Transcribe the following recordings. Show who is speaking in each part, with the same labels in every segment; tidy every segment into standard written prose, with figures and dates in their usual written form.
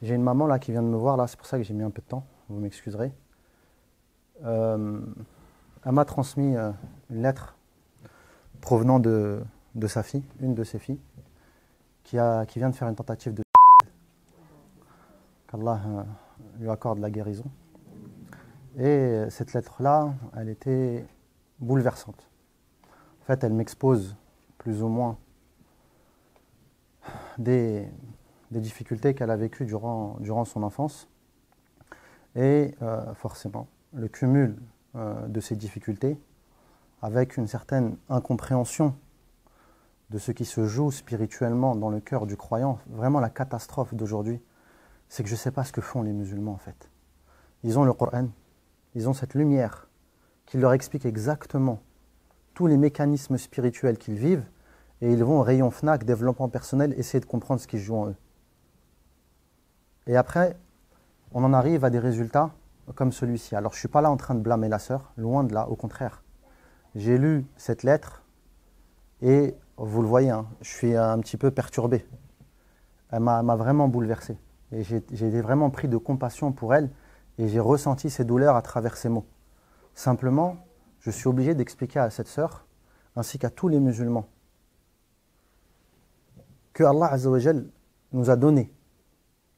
Speaker 1: J'ai une maman là qui vient de me voir, là, c'est pour ça que j'ai mis un peu de temps, vous m'excuserez. Elle m'a transmis une lettre provenant de sa fille, une de ses filles, qui vient de faire une tentative de qu'Allah lui accorde la guérison. Et cette lettre-là, elle était bouleversante. En fait, elle m'expose plus ou moins des difficultés qu'elle a vécues durant son enfance. Et forcément, le cumul de ces difficultés avec une certaine incompréhension de ce qui se joue spirituellement dans le cœur du croyant. Vraiment, la catastrophe d'aujourd'hui, c'est que je ne sais pas ce que font les musulmans en fait. Ils ont le Coran, ils ont cette lumière qui leur explique exactement tous les mécanismes spirituels qu'ils vivent, et ils vont au rayon FNAC, développement personnel, essayer de comprendre ce qui se joue en eux. Et après, on en arrive à des résultats comme celui-ci. Alors je ne suis pas là en train de blâmer la sœur, loin de là, au contraire. J'ai lu cette lettre et vous le voyez, hein, je suis un petit peu perturbé. Elle m'a vraiment bouleversé. Et j'ai été vraiment pris de compassion pour elle et j'ai ressenti ses douleurs à travers ses mots. Simplement, je suis obligé d'expliquer à cette sœur, ainsi qu'à tous les musulmans, que Allah Azza wa Jal nous a donné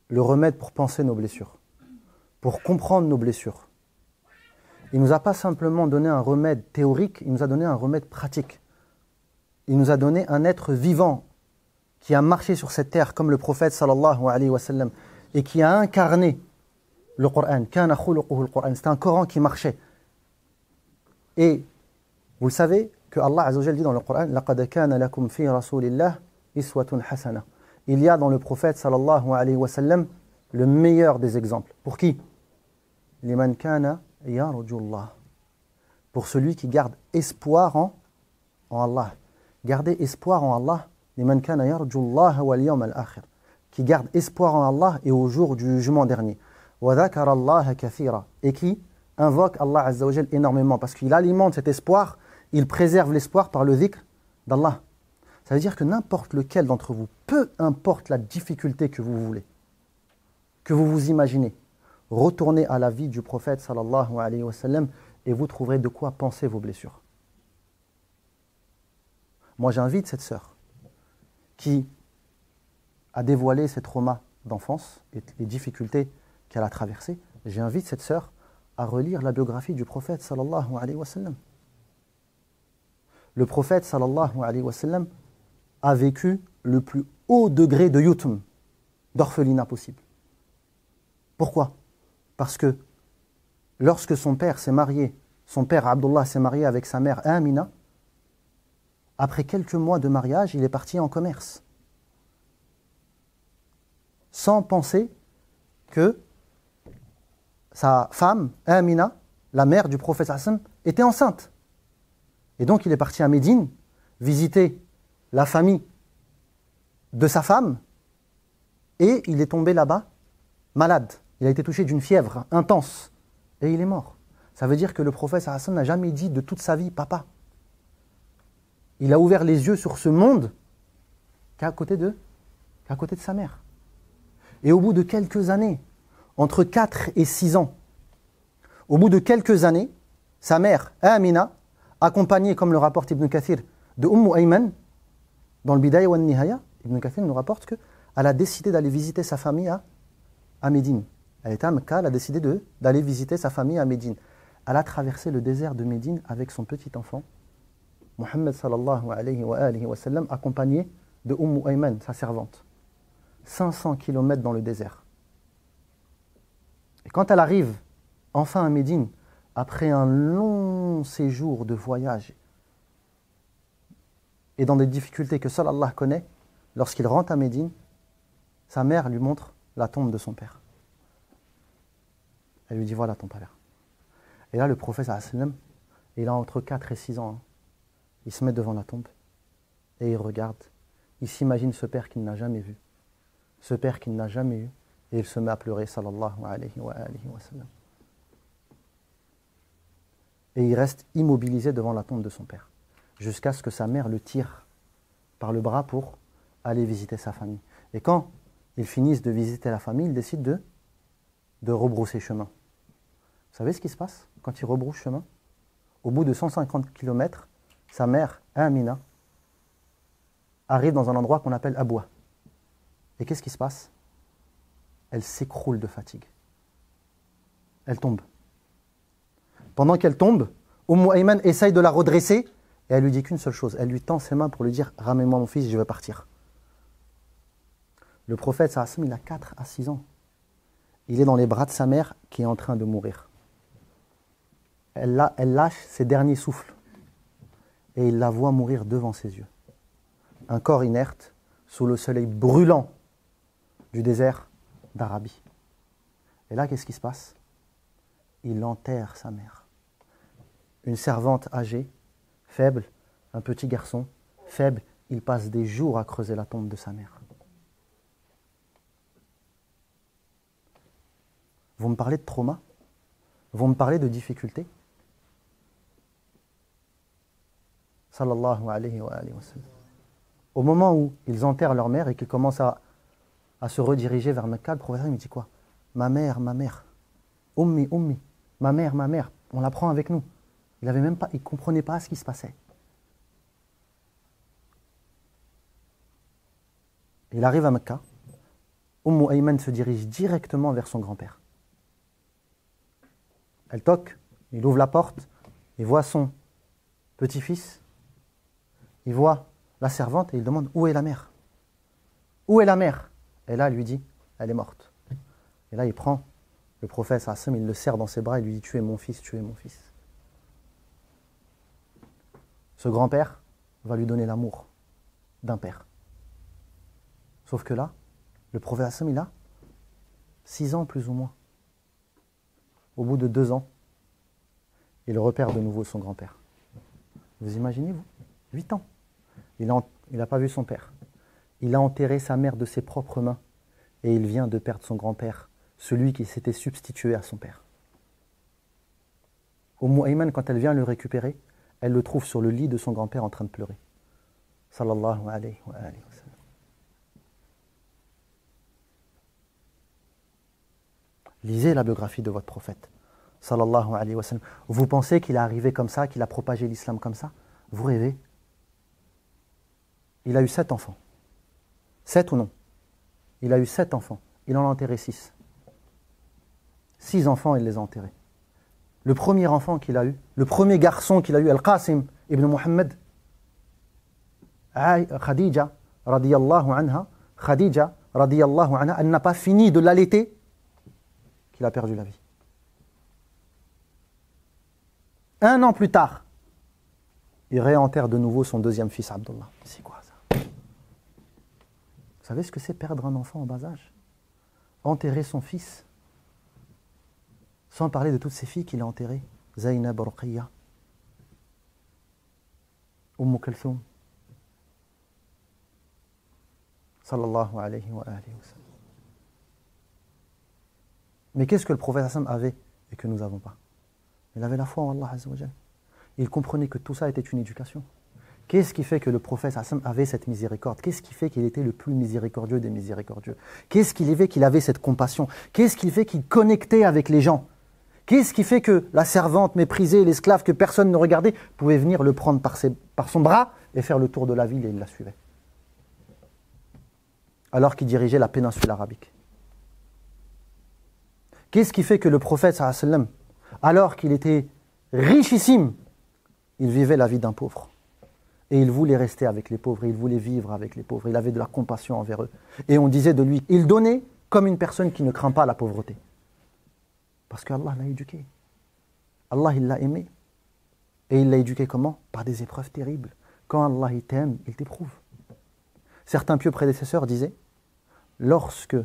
Speaker 1: le remède pour penser nos blessures, pour comprendre nos blessures. Il ne nous a pas simplement donné un remède théorique, il nous a donné un remède pratique. Il nous a donné un être vivant qui a marché sur cette terre comme le prophète sallallahu alayhi wa sallam et qui a incarné le Coran. Kana khuluquhu al-Qur'an. C'était un Coran qui marchait. Et vous le savez que Allah Azza wa Jalla dit dans le Coran laqad kana lakum fi rasulillah iswatun hasana. Il y a dans le prophète sallallahu alayhi wa sallam le meilleur des exemples. Pour qui? Liman kana yarjullah. Pour celui qui garde espoir en Allah. Garder espoir en Allah, liman kana yarjullah wal yawm al-akhir. Qui garde espoir en Allah et au jour du jugement dernier. Wa dhakara Allah kathira. Et qui invoque Allah Azza wa Jal énormément parce qu'il alimente cet espoir, il préserve l'espoir par le dhikr d'Allah. Ça veut dire que n'importe lequel d'entre vous, peu importe la difficulté que vous voulez, que vous vous imaginez, retournez à la vie du prophète sallallahu alayhi wa sallam et vous trouverez de quoi penser vos blessures. Moi j'invite cette sœur qui a dévoilé ses traumas d'enfance et les difficultés qu'elle a traversées, j'invite cette sœur à relire la biographie du prophète sallallahu alayhi wa sallam. Le prophète sallallahu alayhi wa sallam a vécu le plus haut degré de yutum, d'orphelinat possible. Pourquoi? Parce que lorsque son père s'est marié, son père Abdullah s'est marié avec sa mère Amina, après quelques mois de mariage, il est parti en commerce. Sans penser que sa femme, Amina, la mère du prophète Hassan, était enceinte. Et donc il est parti à Médine, visiter la famille de sa femme, et il est tombé là-bas malade. Il a été touché d'une fièvre intense, et il est mort. Ça veut dire que le prophète Hassan n'a jamais dit de toute sa vie « papa ». Il a ouvert les yeux sur ce monde qu'à côté de sa mère. Et au bout de quelques années, entre 4 et 6 ans, au bout de quelques années, sa mère, Amina, accompagnée, comme le rapporte Ibn Kathir, de Ayman, dans le Bidaya wa Nihaya, Ibn Kathir nous rapporte qu'elle a décidé d'aller visiter sa famille à Médine. Elle était à Mecca, elle a décidé d'aller visiter sa famille à Médine. Elle a traversé le désert de Médine avec son petit enfant, Muhammad sallallahu alayhi wa sallam, accompagné de Ayman, sa servante. 500 km dans le désert. Et quand elle arrive enfin à Médine, après un long séjour de voyage et dans des difficultés que seul Allah connaît, lorsqu'il rentre à Médine, sa mère lui montre la tombe de son père. Elle lui dit, voilà ton père. Et là, le prophète, il a entre 4 et 6 ans. Hein. Il se met devant la tombe et il regarde. Il s'imagine ce père qu'il n'a jamais vu. Ce père qu'il n'a jamais eu. Et il se met à pleurer, sallallahu alayhi wa sallam. Et il reste immobilisé devant la tombe de son père. Jusqu'à ce que sa mère le tire par le bras pour aller visiter sa famille. Et quand Ils finissent de visiter la famille, ils décident de rebrousser chemin. Vous savez ce qui se passe quand ils rebroussent chemin? Au bout de 150 km, sa mère, Amina, arrive dans un endroit qu'on appelle Abwa. Et qu'est-ce qui se passe? Elle s'écroule de fatigue. Elle tombe. Pendant qu'elle tombe, Ayman essaye de la redresser et elle lui dit qu'une seule chose. Elle lui tend ses mains pour lui dire « Ramène-moi mon fils, je vais partir ». Le prophète, il a 4 à 6 ans. Il est dans les bras de sa mère qui est en train de mourir. Elle lâche ses derniers souffles et il la voit mourir devant ses yeux. Un corps inerte sous le soleil brûlant du désert d'Arabie. Et là, qu'est-ce qui se passe? Il enterre sa mère. Une servante âgée, faible, un petit garçon, faible, il passe des jours à creuser la tombe de sa mère. Vous me parlez de trauma? Vous me parlez de difficultés? Sallallahu alayhi wa sallam. Au moment où ils enterrent leur mère et qu'ils commencent à se rediriger vers Mecca, le prophète me dit quoi? Ma mère, ummi, ummi, ma mère, on la prend avec nous. Il ne comprenait pas ce qui se passait. Il arrive à Mecca. Ayman se dirige directement vers son grand-père. Elle toque, il ouvre la porte, il voit son petit-fils, il voit la servante et il demande où est la mère? Où est la mère? Et là, elle lui dit, elle est morte. Et là, il prend le prophète, il le serre dans ses bras et lui dit, tu es mon fils, tu es mon fils. Ce grand-père va lui donner l'amour d'un père. Sauf que là, le prophète, il a 6 ans plus ou moins. Au bout de 2 ans, il repère de nouveau son grand-père. Vous imaginez, vous? 8 ans. Il n'a pas vu son père. Il a enterré sa mère de ses propres mains et il vient de perdre son grand-père, celui qui s'était substitué à son père. Ayman, quand elle vient le récupérer, elle le trouve sur le lit de son grand-père en train de pleurer. Sallallahu alayhi wa sallam. Lisez la biographie de votre prophète. Sallallahu alayhi wa sallam. Vous pensez qu'il est arrivé comme ça, qu'il a propagé l'islam comme ça? Vous rêvez? Il a eu 7 enfants. 7 ou non? Il a eu 7 enfants. Il en a enterré 6. 6 enfants, il les a enterrés. Le premier enfant qu'il a eu, le premier garçon qu'il a eu, Al-Qasim ibn Muhammad, Khadija, radiyallahu anha, elle n'a pas fini de l'allaiter qu'il a perdu la vie. 1 an plus tard, il réenterre de nouveau son deuxième fils, Abdullah. C'est quoi ça? Vous savez ce que c'est perdre un enfant en bas âge? Enterrer son fils, sans parler de toutes ces filles qu'il a enterrées. Zaynab, Ruqayya, Kulthum. Sallallahu alayhi wa sallam. Mais qu'est-ce que le prophète avait et que nous n'avons pas? Il avait la foi en Allah Azza wa Jal. Il comprenait que tout ça était une éducation. Qu'est-ce qui fait que le prophète avait cette miséricorde? Qu'est-ce qui fait qu'il était le plus miséricordieux des miséricordieux? Qu'est-ce qui fait qu'il avait cette compassion? Qu'est-ce qui fait qu'il connectait avec les gens? Qu'est-ce qui fait que la servante méprisée, l'esclave que personne ne regardait, pouvait venir le prendre par son bras et faire le tour de la ville et il la suivait? Alors qu'il dirigeait la péninsule arabique. Qu'est-ce qui fait que le prophète, alors qu'il était richissime, il vivait la vie d'un pauvre? Et il voulait rester avec les pauvres, il voulait vivre avec les pauvres, il avait de la compassion envers eux. Et on disait de lui, il donnait comme une personne qui ne craint pas la pauvreté. Parce qu'Allah l'a éduqué. Allah, il l'a aimé. Et il l'a éduqué comment? Par des épreuves terribles. Quand Allah il t'aime, il t'éprouve. Certains pieux prédécesseurs disaient, lorsque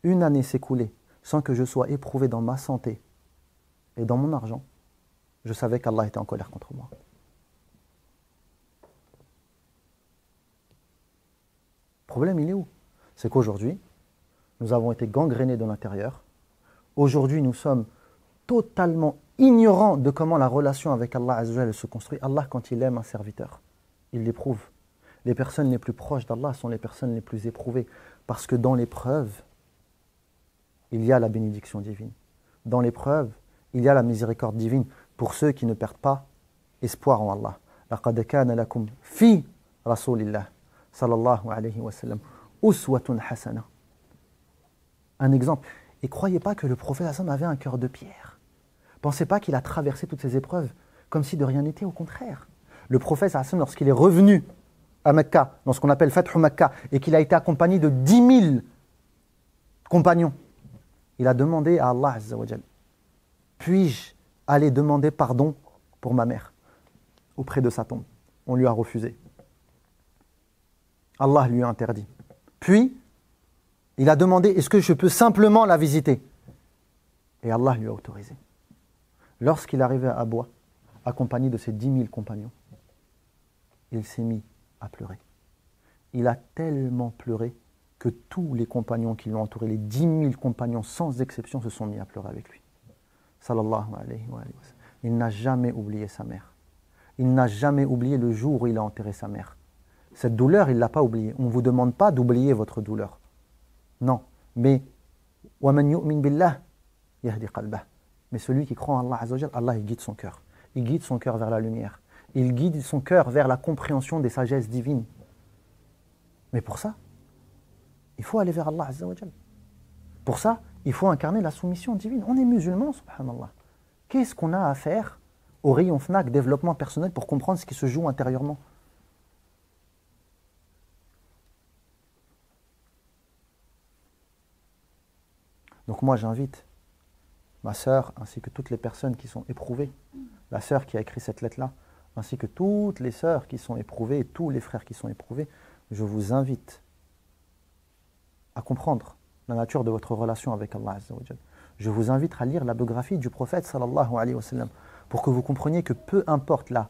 Speaker 1: une année s'écoulait sans que je sois éprouvé dans ma santé et dans mon argent, je savais qu'Allah était en colère contre moi. Le problème, il est où? C'est qu'aujourd'hui, nous avons été gangrénés de l'intérieur. Aujourd'hui, nous sommes totalement ignorants de comment la relation avec Allah Azza wa Jalla se construit. Allah, quand il aime un serviteur, il l'éprouve. Les personnes les plus proches d'Allah sont les personnes les plus éprouvées. Parce que dans l'épreuve, il y a la bénédiction divine. Dans l'épreuve, il y a la miséricorde divine pour ceux qui ne perdent pas espoir en Allah. لَقَدْ كَانَ لَكُمْ فِي رَسُولِ اللَّهِ sallallahu alayhi wa sallam uswatun hasana. Un exemple. Et croyez pas que le prophète Hassan avait un cœur de pierre. Pensez pas qu'il a traversé toutes ces épreuves comme si de rien n'était, au contraire. Le prophète Hassan, lorsqu'il est revenu à Mecca, dans ce qu'on appelle Fathu Mecca, et qu'il a été accompagné de 10 000 compagnons, il a demandé à Allah Azza wa Jal, puis-je aller demander pardon pour ma mère auprès de sa tombe? On lui a refusé. Allah lui a interdit. Puis, il a demandé, est-ce que je peux simplement la visiter? Et Allah lui a autorisé. Lorsqu'il arrivait à Abwa, accompagné de ses 10 000 compagnons, il s'est mis à pleurer. Il a tellement pleuré que tous les compagnons qui l'ont entouré, les 10 000 compagnons sans exception, se sont mis à pleurer avec lui. Sallallahu alayhi wa sallam. Il n'a jamais oublié sa mère. Il n'a jamais oublié le jour où il a enterré sa mère. Cette douleur, il ne l'a pas oubliée. On ne vous demande pas d'oublier votre douleur. Non. Mais وَمَنْ يُؤْمِنْ بِاللَّهِ يَهْدِ قَلْبَهُ. Mais celui qui croit en Allah Azza wa Jal, Allah il guide son cœur. Il guide son cœur vers la lumière. Il guide son cœur vers la compréhension des sagesses divines. Mais pour ça, il faut aller vers Allah Azza wa Jal. Pour ça, il faut incarner la soumission divine. On est musulmans, subhanallah. Qu'est-ce qu'on a à faire au rayon FNAC développement personnel pour comprendre ce qui se joue intérieurement? Donc moi j'invite ma sœur ainsi que toutes les personnes qui sont éprouvées, la sœur qui a écrit cette lettre-là, ainsi que toutes les sœurs qui sont éprouvées et tous les frères qui sont éprouvés, je vous invite à comprendre la nature de votre relation avec Allah Azza wa Jal. Je vous invite à lire la biographie du prophète sallallahu alayhi wa sallam pour que vous compreniez que peu importe la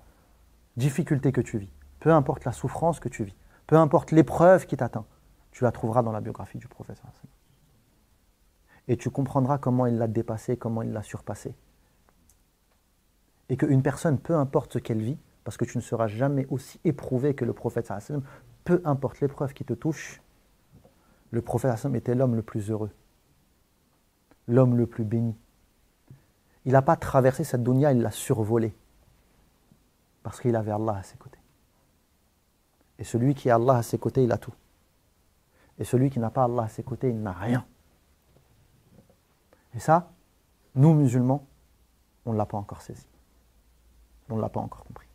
Speaker 1: difficulté que tu vis, peu importe la souffrance que tu vis, peu importe l'épreuve qui t'atteint, tu la trouveras dans la biographie du prophète sallallahu alayhi wa sallam. Et tu comprendras comment il l'a dépassé, comment il l'a surpassé. Et qu'une personne, peu importe ce qu'elle vit, parce que tu ne seras jamais aussi éprouvé que le prophète sallallahu alayhi wa sallam, peu importe l'épreuve qui te touche, le prophète sallallahu alayhi wa sallam était l'homme le plus heureux, l'homme le plus béni. Il n'a pas traversé cette dunya, il l'a survolée, parce qu'il avait Allah à ses côtés. Et celui qui a Allah à ses côtés, il a tout. Et celui qui n'a pas Allah à ses côtés, il n'a rien. Et ça, nous musulmans, on ne l'a pas encore saisi. On ne l'a pas encore compris.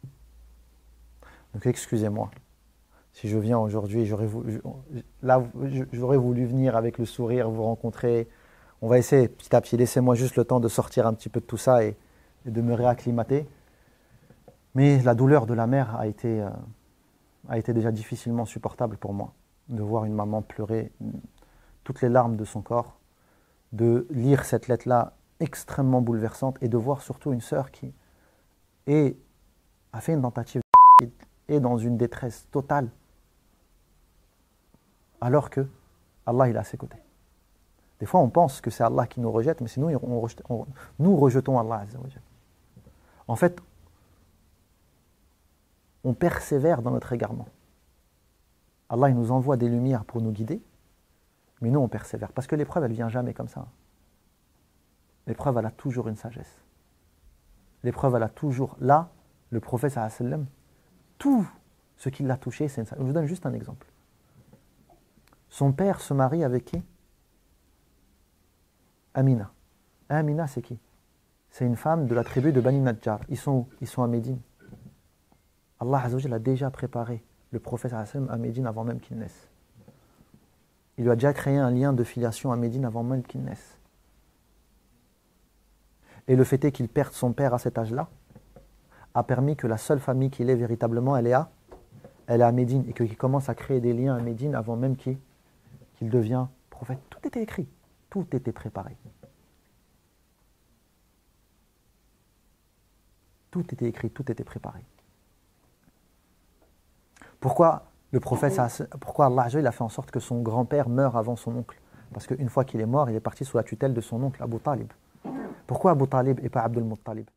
Speaker 1: Donc excusez-moi, si je viens aujourd'hui, j'aurais voulu venir avec le sourire, vous rencontrer. On va essayer petit à petit, laissez-moi juste le temps de sortir un petit peu de tout ça et de me réacclimater. Mais la douleur de la mère a été déjà difficilement supportable pour moi. De voir une maman pleurer toutes les larmes de son corps, de lire cette lettre-là extrêmement bouleversante et de voir surtout une sœur qui a fait une tentative et dans une détresse totale alors que Allah il est à ses côtés. Des fois on pense que c'est Allah qui nous rejette, mais c'est nous rejetons Allah Azza wa Jal. En fait, on persévère dans notre égarement. Allah il nous envoie des lumières pour nous guider, mais nous on persévère. Parce que l'épreuve elle vient jamais comme ça. L'épreuve elle a toujours une sagesse. L'épreuve elle a toujours, là, le prophète sallallahu alayhi wa sallam, tout ce qui l'a touché, c'est une sagesse. Je vous donne juste un exemple. Son père se marie avec qui? Amina. Amina c'est qui? C'est une femme de la tribu de Bani Najjar. Ils sont à Médine. Allah Azza wa Jalla a déjà préparé le prophète sallallahu alayhi wa sallam à Médine avant même qu'il naisse. Il lui a déjà créé un lien de filiation à Médine avant même qu'il naisse. Et le fait est qu'il perde son père à cet âge-là a permis que la seule famille qu'il ait véritablement, elle est à Médine et qu'il commence à créer des liens à Médine avant même qu'il devient prophète. Tout était écrit, tout était préparé. Tout était écrit, tout était préparé. Pourquoi Allah il a fait en sorte que son grand-père meure avant son oncle? Parce qu'une fois qu'il est mort, il est parti sous la tutelle de son oncle Abu Talib. Pourquoi Abu Talib et pas Abdul Muttalib?